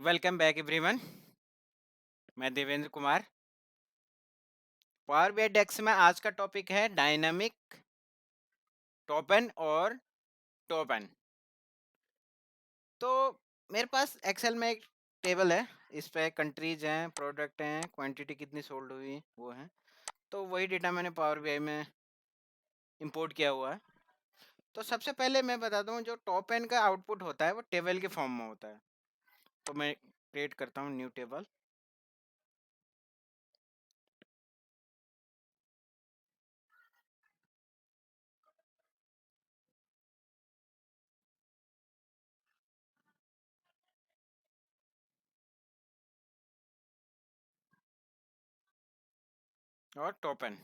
Welcome back everyone. मैं Devendra Kumar. Power BI desk में आज का टॉपिक है डायनामिक टोपन और टोपन। तो मेरे पास एक्सेल में एक टेबल है। इस पे कंट्रीज हैं, प्रोडक्ट हैं, क्वांटिटी कितनी सोल्ड हुई वो है। तो वही डेटा मैंने पावर बीआई में इंपोर्ट किया हुआ है। तो सबसे पहले मैं बताता हूँ, जो टॉप एन का आउटपुट होता है वो टेबल के फॉर्म में होता है। तो मैं क्रिएट करता हूँ न्यू टेबल। और टोपन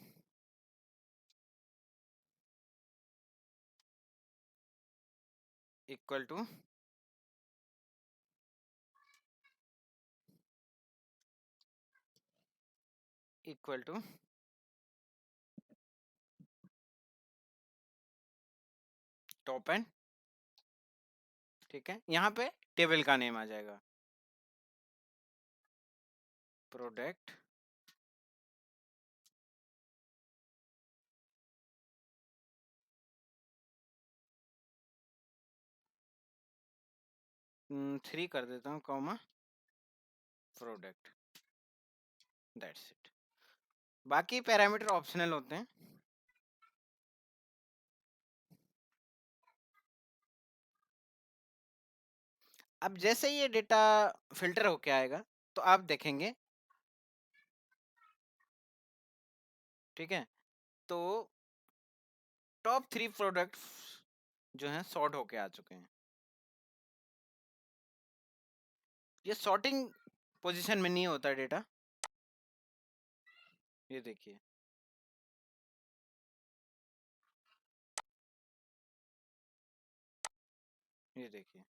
इक्वल टू इक्वल टू टोपन। ठीक है, यहाँ पे टेबल का नेम आ जाएगा प्रोडक्ट। 3 कर देता हूँ, कॉमा प्रोडक्ट। That's it. बाकी पैरामीटर ऑप्शनल होते हैं। अब जैसे ये डेटा फिल्टर होके आएगा तो आप देखेंगे, ठीक है, तो टॉप 3 प्रोडक्ट्स जो हैं सॉर्ट होके आ चुके हैं। ये सॉर्टिंग पोजीशन में नहीं होता डेटा। ये देखिए, ये देखिए।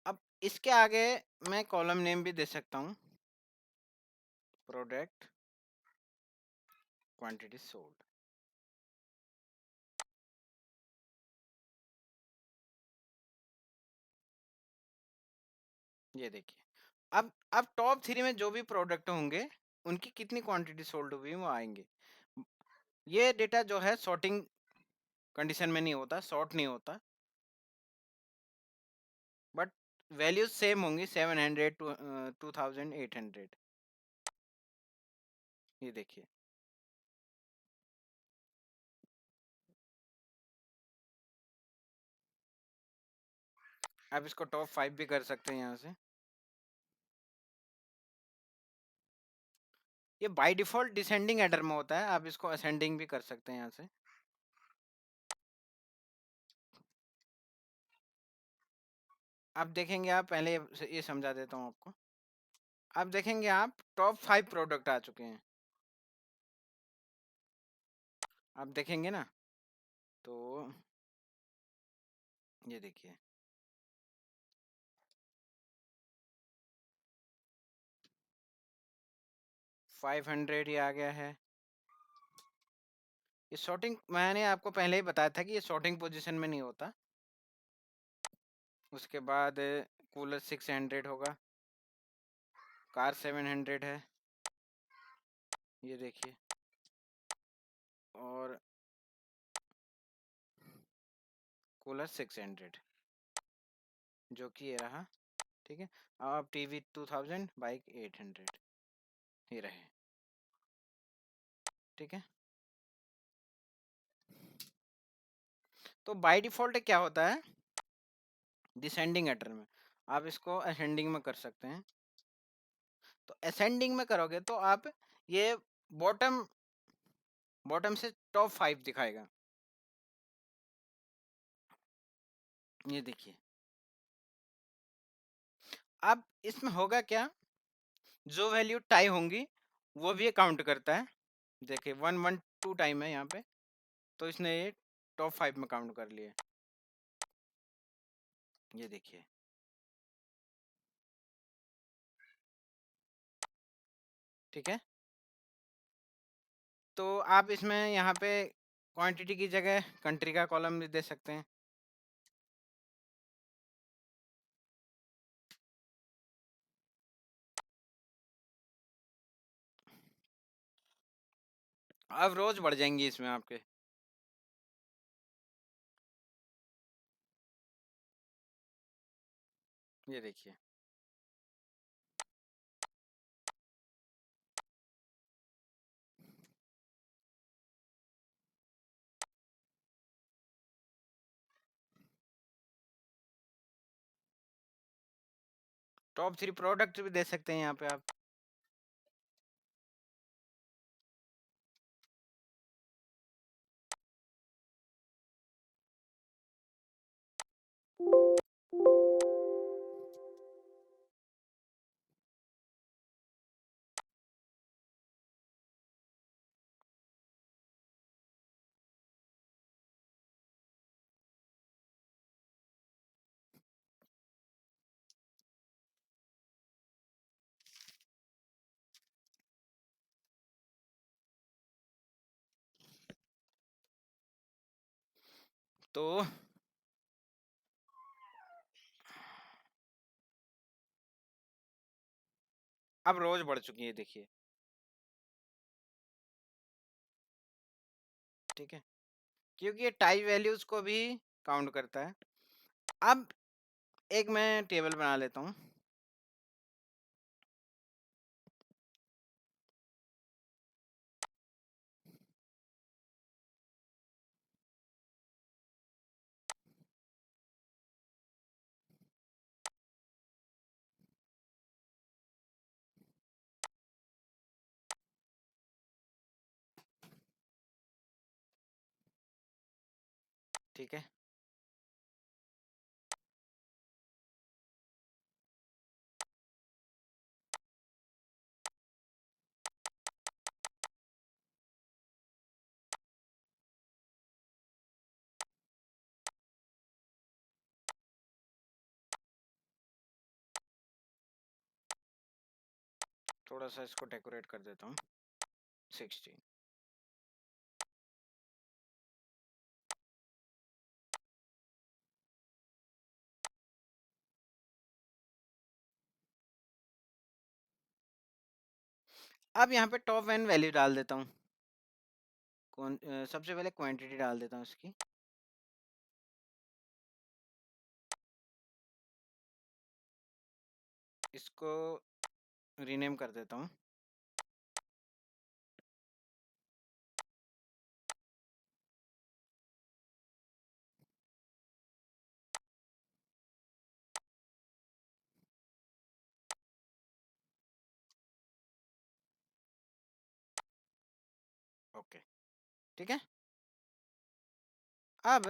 अब इसके आगे मैं कॉलम नेम भी दे सकता हूँ, प्रोडक्ट क्वांटिटी सोल्ड। ये देखिए, अब टॉप 3 में जो भी प्रोडक्ट होंगे उनकी कितनी क्वांटिटी सोल्ड हुई वो आएंगे। ये डेटा जो है सॉर्टिंग कंडीशन में नहीं होता, सॉर्ट नहीं होता, बट वैल्यूज सेम होंगी, 700 टू 2800। ये देखिए, आप इसको टॉप 5 भी कर सकते हैं यहाँ से। ये बाय डिफॉल्ट डिसेंडिंग एडर में होता है, आप इसको असेंडिंग भी कर सकते हैं यहाँ से। आप देखेंगे, आप पहले ये समझा देता हूँ आपको। आप देखेंगे, आप टॉप 5 प्रोडक्ट आ चुके हैं। आप देखेंगे ना, तो ये देखिए, 500 ये आ गया है। ये सॉर्टिंग मैंने आपको पहले ही बताया था कि ये सॉर्टिंग पोजीशन में नहीं होता। उसके बाद कूलर 600 होगा, कार 700 है, ये देखिए, और कूलर 600 जो कि ये रहा। ठीक है, अब टीवी 2000, बाइक 800, ये रहे। ठीक है, तो बाय डिफॉल्ट क्या होता है डिसेंडिंग एडर में, आप इसको असेंडिंग में कर सकते हैं। तो असेंडिंग में करोगे तो आप ये बॉटम बॉटम से टॉप 5 दिखाएगा। ये देखिए, अब इसमें होगा क्या, जो वैल्यू टाई होंगी वो भी काउंट करता है। देखिए 112 टाइम है यहाँ पे, तो इसने ये टॉप 5 में काउंट कर लिया। ये देखिए, ठीक है? तो आप इसमें यहाँ पे क्वांटिटी की जगह कंट्री का कॉलम भी दे सकते हैं। अब रोज़ बढ़ जाएँगी इसमें आपके। ये देखिए। टॉप 3 प्रोडक्ट भी दे सकते हैं यहाँ पे आप। तो अब रोज़ बढ़ चुकी है देखिए, ठीक है? क्योंकि ये टाइप वैल्यूज़ को भी काउंट करता है। अब एक मैं टेबल बना लेता हूँ। ठीक है? थोड़ा-सा इसको डेकोरेट कर देता हूँ, 16। अब यहाँ पे टॉप 1 वैल्यू डाल देता हूँ। सबसे पहले क्वांटिटी डाल देता हूँ इसकी। इसको रीनेम कर देता हूँ। ओके, ठीक है? अब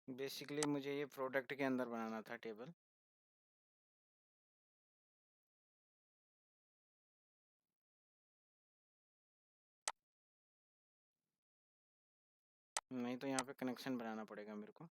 बेसिकली मुझे ये प्रोडक्ट के अंदर बनाना था टेबल। नहीं तो यहाँ पे कनेक्शन बनाना पड़ेगा मेरे को।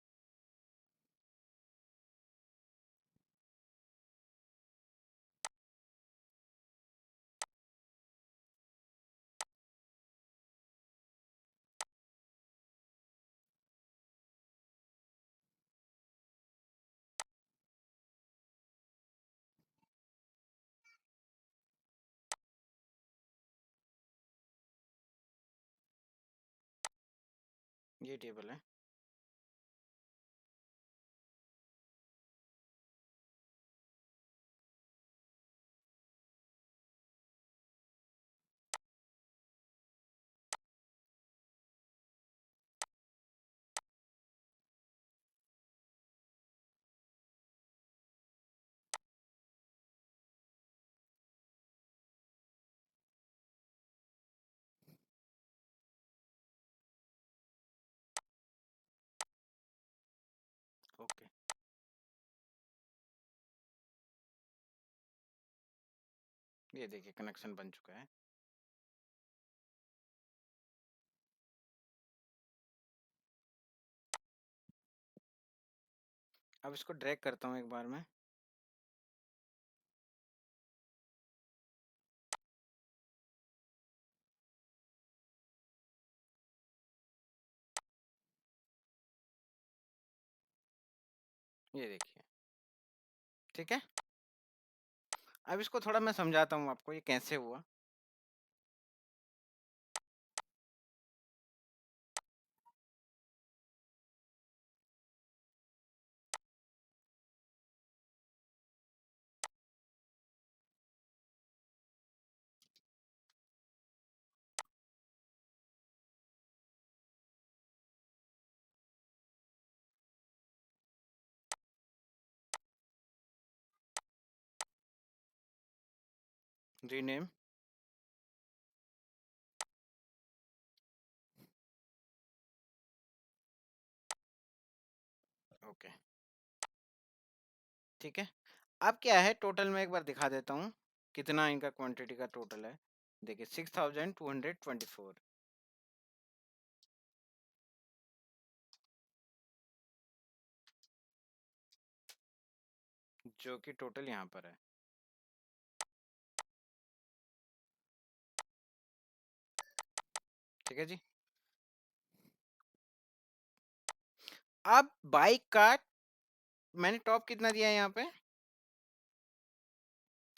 ये टेबल है। ये देखिए कनेक्शन बन चुका है। अब इसको ड्रैग करता हूँ एक बार में। ये देखिए, ठीक है। अब इसको थोड़ा मैं समझाता हूँ आपको ये कैसे हुआ। रीनेम। ओके, ठीक है। अब क्या है टोटल में एक बार दिखा देता हूँ कितना इनका क्वांटिटी का टोटल है। देखिए 6224, जो कि टोटल यहाँ पर है। ठीक है जी। अब बाइक का मैंने टॉप कितना दिया है यहाँ पे,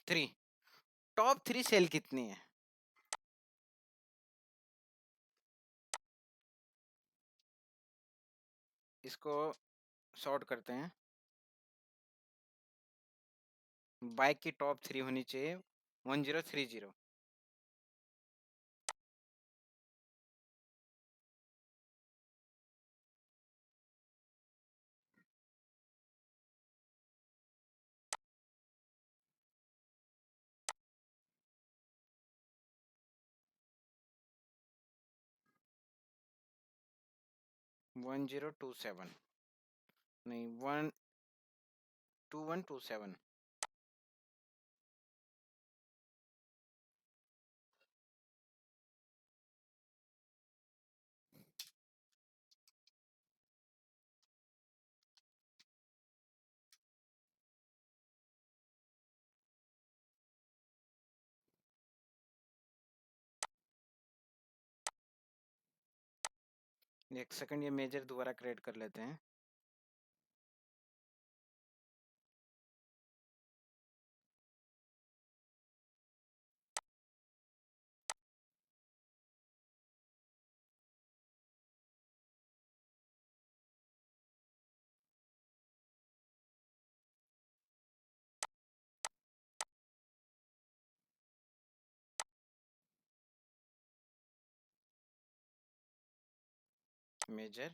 3। टॉप 3 सेल कितनी है? इसको सॉर्ट करते हैं। बाइक की टॉप 3 होनी चाहिए 1030। 1027, नहीं 2127। एक सेकंड, ये मेजर दोबारा क्रिएट कर लेते हैं। मेजर,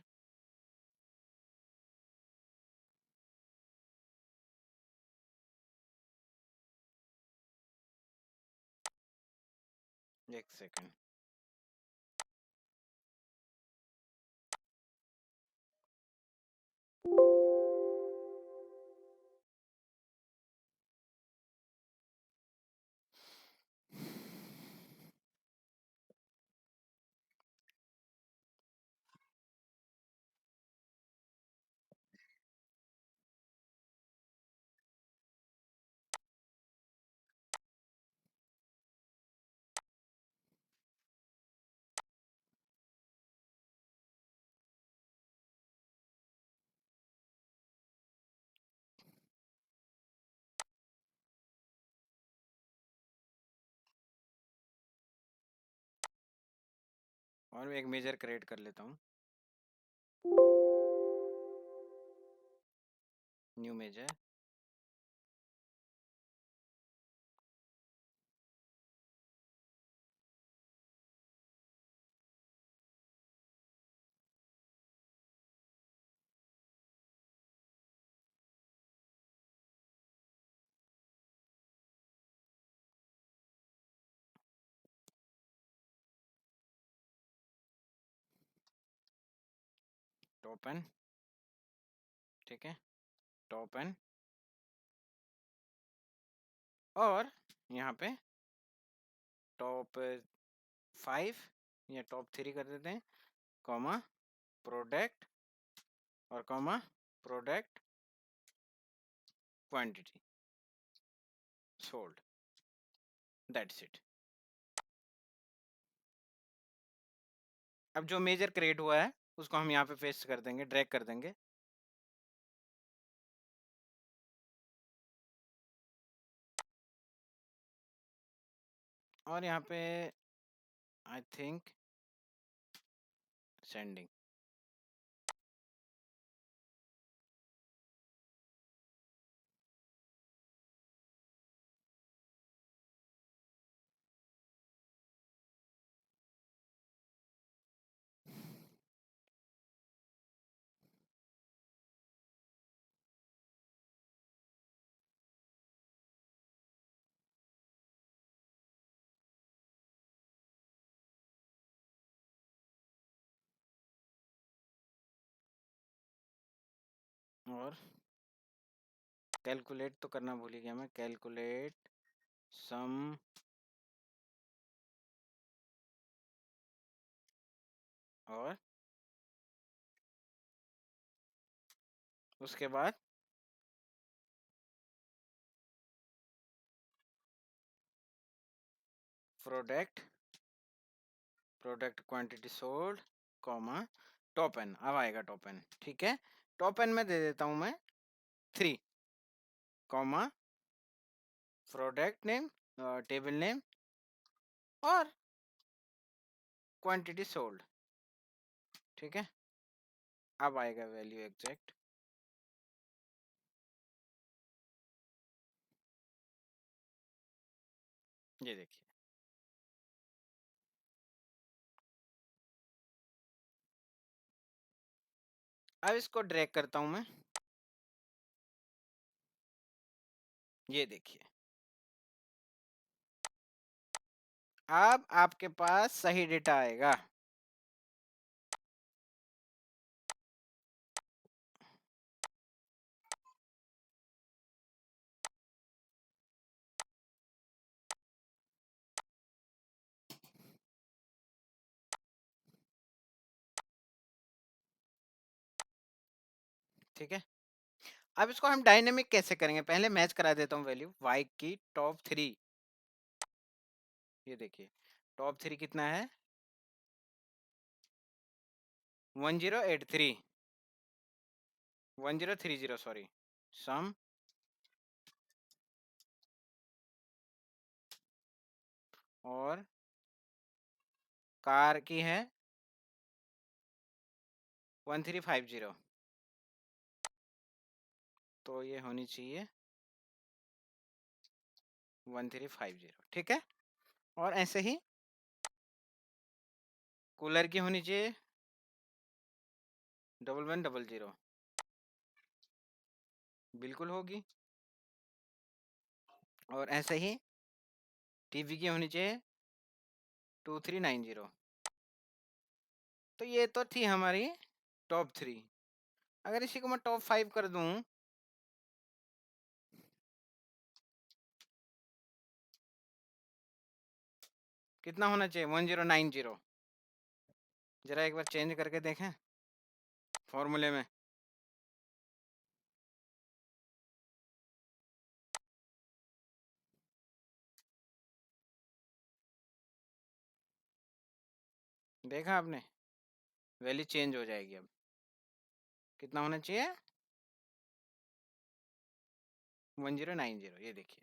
एक सेकंड। और मैं एक मेजर क्रिएट कर लेता हूँ। न्यू मेजर, टॉप एन, ठीक है, टॉप एन, और यहाँ पे टॉप 5 या टॉप 3 कर देते हैं, कॉमा प्रोडक्ट और comma product quantity sold, that's it. अब जो मेजर क्रिएट हुआ है उसको हम यहाँ पे पेस्ट कर देंगे, ड्रैग कर देंगे। और यहाँ पे आई थिंक सेंडिंग। और कैलकुलेट तो करना भूल ही गया मैं, कैलकुलेट सम और उसके बाद product quantity sold, comma top N. अब आएगा टॉप एन, ठीक है। टॉप एन में दे देता हूं मैं 3, comma product name, table name और क्वांटिटी सोल्ड, ठीक है। अब आएगा वैल्यू एग्जैक्ट, ये देखिए। अब इसको ड्रैग करता हूं मैं, ये देखिए। अब आपके पास सही डेटा आएगा। ठीक है। अब इसको हम डायनेमिक कैसे करेंगे, पहले मैच करा देता हूँ वैल्यू y की टॉप 3। ये देखिए टॉप 3 कितना है, 1083 1030 सॉरी, सम और कार की है 1350, तो ये होनी चाहिए 1350, ठीक है। और ऐसे ही कूलर की होनी चाहिए 1100, बिल्कुल होगी। और ऐसे ही टीवी की होनी चाहिए 2390। तो ये तो थी हमारी टॉप 3। अगर इसी को मैं टॉप 5 कर दूं, कितना होना चाहिए 1090। जरा एक बार चेंज करके देखें फॉर्मूले में। देखा आपने, वैल्यू चेंज हो जाएगी। अब कितना होना चाहिए 1090, ये देखिए।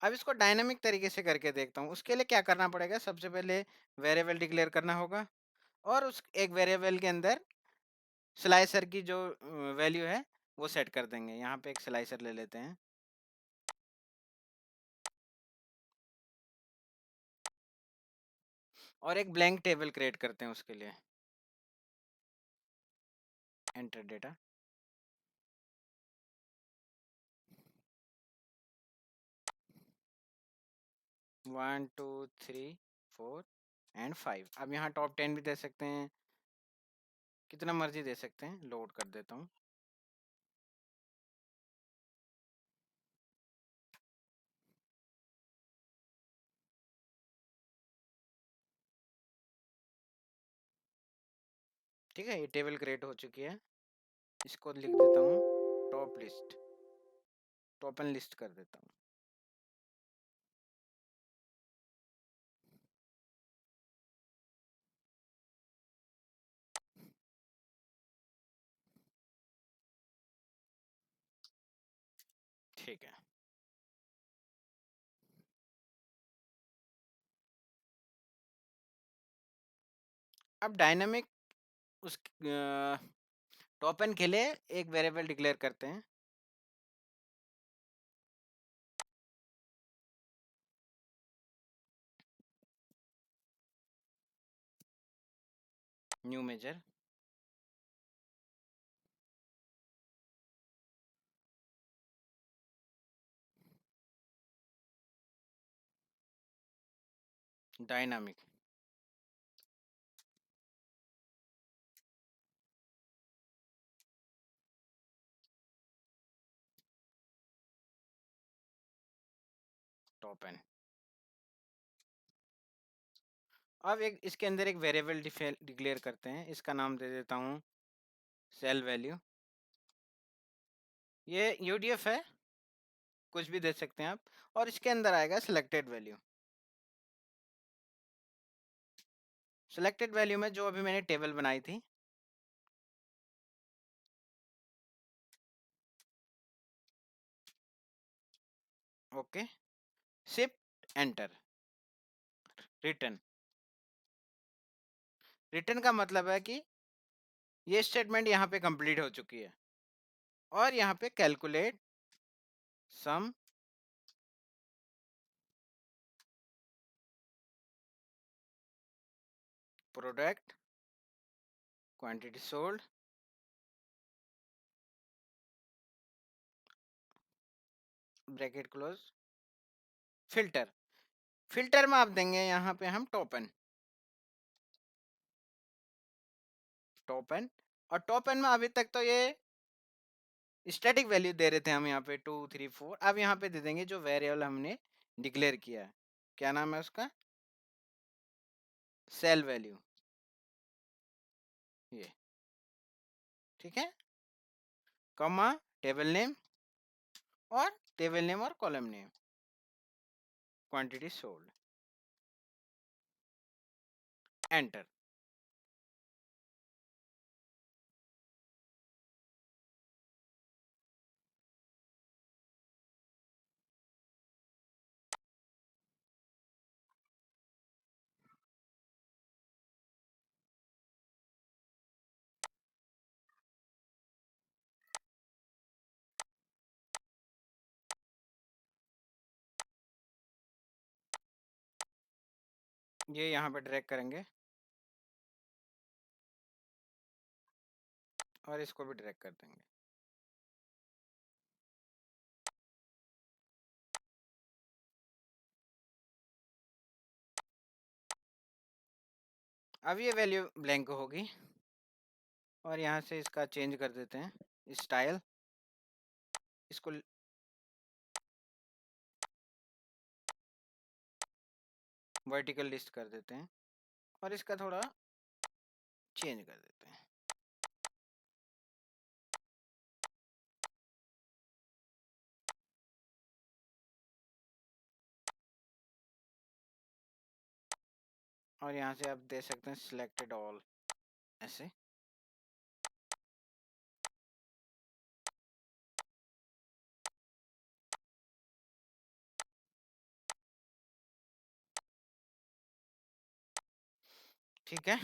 अब इसको डायनामिक तरीके से करके देखता हूँ। उसके लिए क्या करना पड़ेगा, सबसे पहले वेरिएबल डिक्लेयर करना होगा और उस एक वेरिएबल के अंदर स्लाइसर की जो वैल्यू है वो सेट कर देंगे। यहाँ पे एक स्लाइसर ले लेते हैं और एक ब्लैंक टेबल क्रिएट करते हैं उसके लिए। Enter data, 1 2 3 4 and 5। अब यहाँ टॉप 10 भी दे सकते हैं, कितना मर्जी दे सकते हैं। लोड कर देता हूँ। ठीक है, ये टेबल क्रिएट हो चुकी है। इसको लिख देता हूँ top list, top and list कर देता हूँ। ठीक है, अब डायनामिक उस टॉप एंड के लिए एक वेरिएबल डिक्लेयर करते हैं। New measure, dynamic, top end. अब एक इसके अंदर एक वेरिएबल डिक्लेयर करते हैं, इसका नाम दे देता हूँ सेल वैल्यू। ये यूडीएफ है, कुछ भी दे सकते हैं आप। और इसके अंदर आएगा सिलेक्टेड वैल्यू। सिलेक्टेड वैल्यू में जो अभी मैंने टेबल बनाई थी, okay, shift enter, return. Return का मतलब है कि ये स्टेटमेंट यहाँ पे कंप्लीट हो चुकी है। और यहाँ पे calculate sum product quantity sold bracket close, filter. Filter में आप देंगे यहाँ पे हम टॉप एन, टॉप एन। और टॉप एन में अभी तक तो ये स्टैटिक वैल्यू दे रहे थे हम, यहाँ पे 2 3 4। अब यहाँ पे दे देंगे जो वेरिएबल हमने डिक्लेयर किया है, क्या नाम है उसका, सेल वैल्यू, ये। ठीक है, कॉमा टेबल नेम, और टेबल नेम और column name, quantity sold, enter. ये यहाँ पे ड्रैग करेंगे और इसको भी ड्रैग कर देंगे। अब ये वैल्यू ब्लैंक होगी, और यहाँ से इसका चेंज कर देते हैं स्टाइल, इसको वर्टिकल लिस्ट कर देते हैं, और इसका थोड़ा चेंज कर देते हैं। और यहाँ से आप दे सकते हैं सिलेक्टेड ऑल, ऐसे। ठीक है,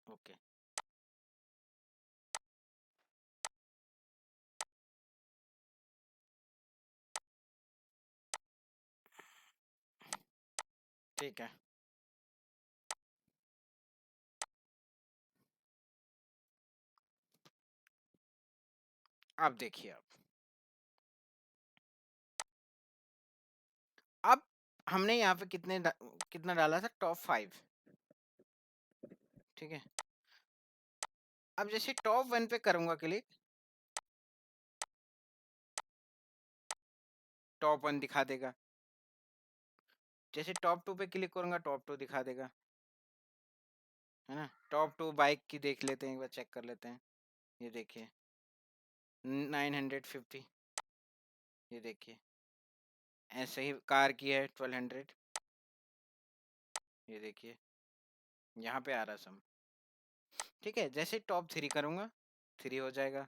ओके। ठीक है, अब देखिए, अब हमने यहाँ पे कितना डाला था, टॉप 5। ठीक है, अब जैसे टॉप 1 पे करूंगा क्लिक, टॉप 1 दिखा देगा। जैसे टॉप 2 पे क्लिक करूँगा, टॉप 2 दिखा देगा, है ना? टॉप 2 बाइक की देख लेते हैं, एक बार चेक कर लेते हैं। ये देखिए 950, ये देखिए। ऐसे ही कार की है 1200, ये देखिए, यहाँ पे आ रहा सम। ठीक है, जैसे ही टॉप 3 करूँगा, 3 हो जाएगा।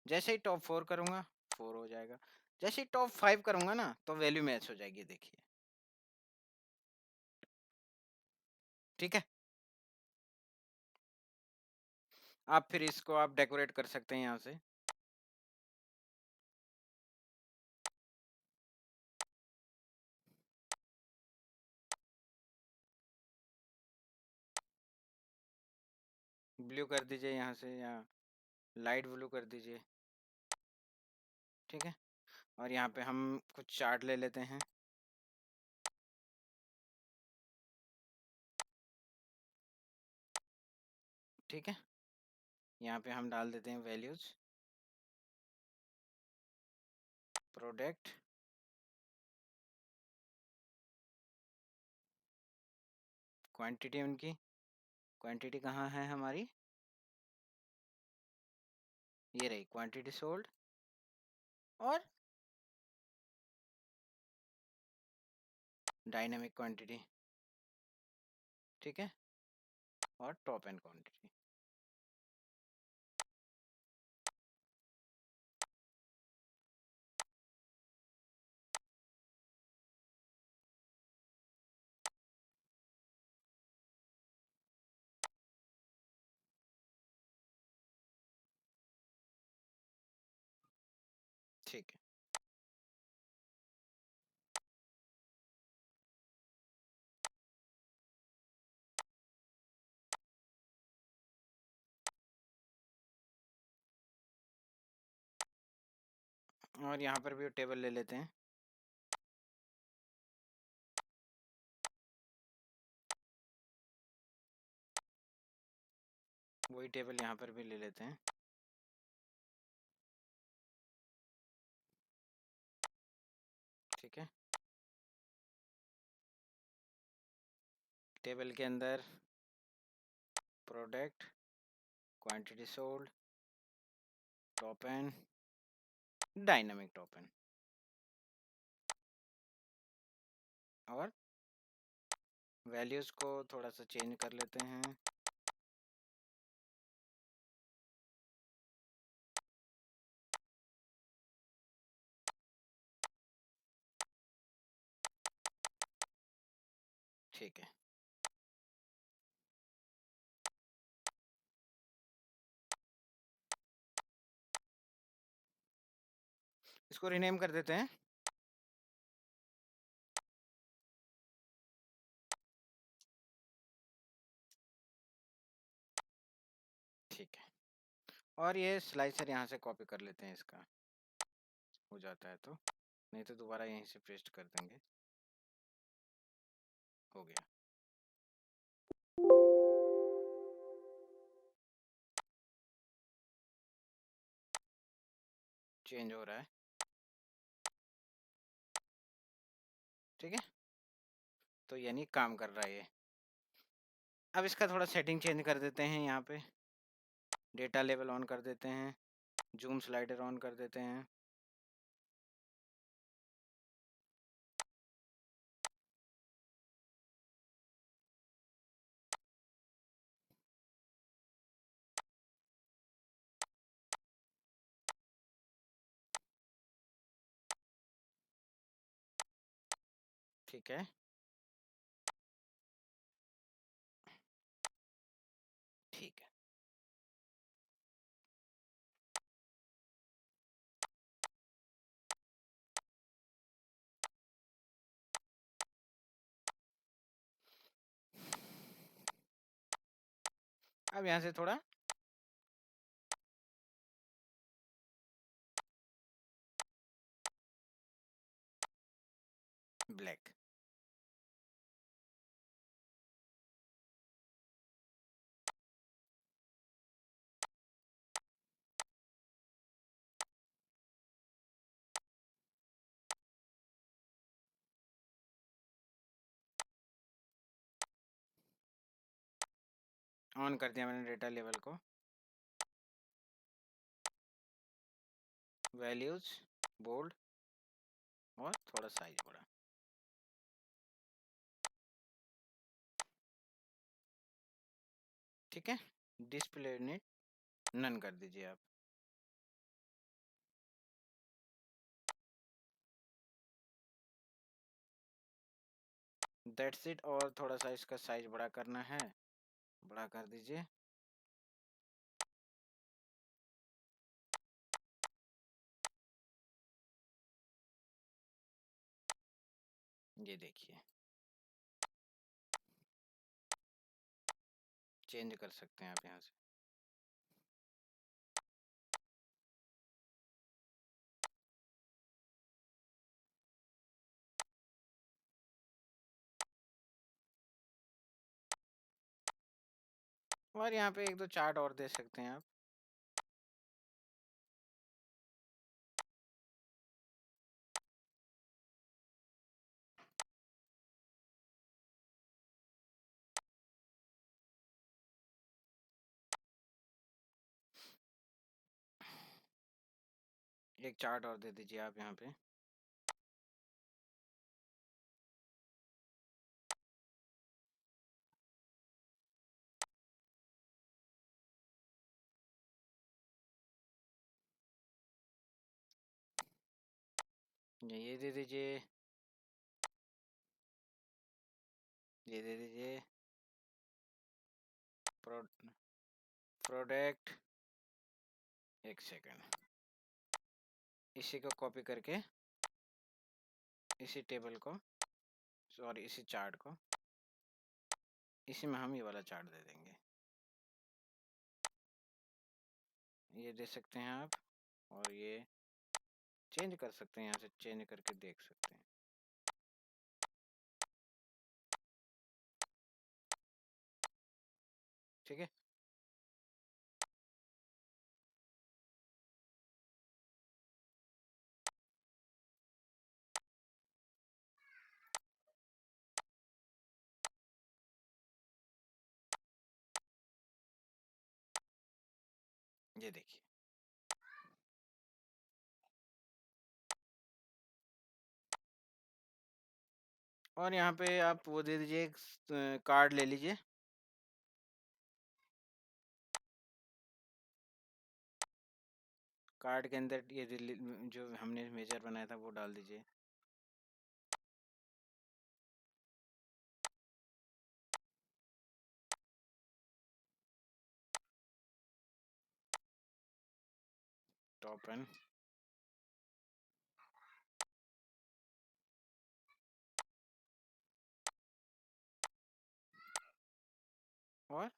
जैसे ही टॉप 4 करूँगा, 4 हो जाएगा। जैसे ही टॉप 5 करूँगा ना, तो वैल्यू मैच हो जाएगी, देखिए। ठीक है? आप फिर इसको आप डेकोरेट कर सकते हैं यहाँ से। ब्लू कर दीजिए यहाँ से, या लाइट ब्लू कर दीजिए। ठीक है? और यहाँ पे हम कुछ चार्ट ले लेते हैं। ठीक है? यहाँ पे हम डाल देते हैं वैल्यूज, प्रोडक्ट, क्वांटिटी उनकी। क्वांटिटी कहाँ है हमारी? ये रही क्वांटिटी सोल्ड, और डायनामिक क्वांटिटी। ठीक है? और टॉप एंड क्वांटिटी। ठीक है। और यहाँ पर भी टेबल ले लेते हैं। वही टेबल यहाँ पर भी ले लेते हैं। ठीक है? टेबल के अंदर product, quantity sold, top and, dynamic top and, और वैल्यूज को थोड़ा सा चेंज कर लेते हैं। ठीक है। इसको रीनेम कर देते हैं। ठीक है। और ये स्लाइसर यहाँ से कॉपी कर लेते हैं, इसका हो जाता है तो, नहीं तो दोबारा यहीं से पेस्ट कर देंगे। हो गया। चेंज हो रहा है। ठीक है? तो यानी काम कर रहा है ये। अब इसका थोड़ा सेटिंग चेंज कर देते हैं। यहाँ पे डेटा लेवल ऑन कर देते हैं, जूम स्लाइडर ऑन कर देते हैं। ठीक है? ठीक है। अब यहाँ से थोड़ा ब्लैक। ऑन कर दिया मैंने डेटा लेवल को, वैल्यूज बोल्ड और थोड़ा साइज बड़ा। ठीक है, डिस्प्ले नेट नन कर दीजिए आप। That's it. और थोड़ा सा इसका साइज बड़ा करना है, बड़ा कर दीजिए। ये देखिए, चेंज कर सकते हैं आप यहाँ से। और यहाँ पे एक दो चार्ट और दे सकते हैं आप। एक चार्ट और दे दीजिए आप यहाँ पे। ये दे दीजिए, ये दे दीजिए। प्रोडक्ट, एक सेकंड, इसी को कॉपी करके इसी टेबल को, सॉरी इसी चार्ट को, इसी में हम ये वाला चार्ट दे देंगे। ये दे सकते हैं आप, और ये चेंज कर सकते हैं, यहाँ से चेंज करके देख सकते हैं। ठीक है, ये देखिए। और यहाँ पे आप वो दे दीजिए, एक कार्ड ले लीजिए। कार्ड के अंदर ये जो हमने मेजर बनाया था वो डाल दीजिए। टॉप एन, और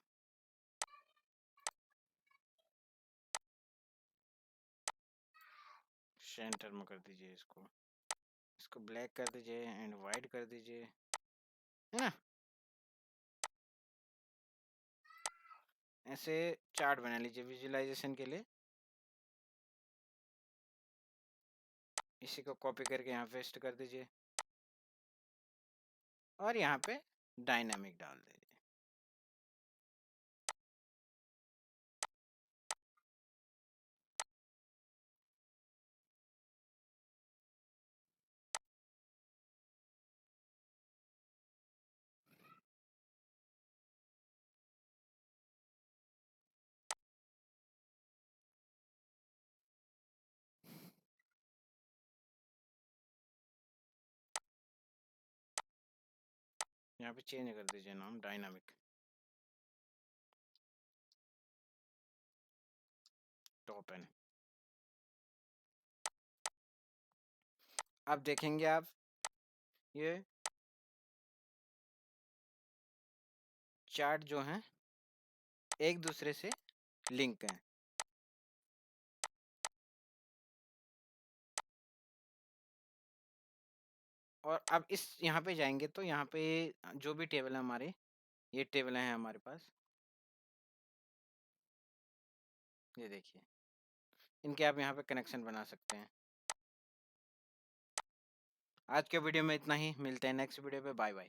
सेंटर में कर दीजिए इसको। इसको ब्लैक कर दीजिए एंड वाइट कर दीजिए, है ना। ऐसे चार्ट बना लीजिए विजुअलाइजेशन के लिए। इसी को कॉपी करके यहाँ पेस्ट कर दीजिए, और यहाँ पे डायनामिक डाल दीजिए। यहाँ पे चेंज कर दीजिए नाम, डायनामिक टॉप एन। अब देखेंगे आप ये चार्ट जो हैं एक दूसरे से लिंक हैं। और अब इस यहाँ पे जाएंगे तो यहाँ पे जो भी टेबल है हमारे, ये टेबल हैं हमारे पास। ये देखिए, इनके आप यहाँ पे कनेक्शन बना सकते हैं। आज के वीडियो में इतना ही, मिलते हैं नेक्स्ट वीडियो पे। Bye bye.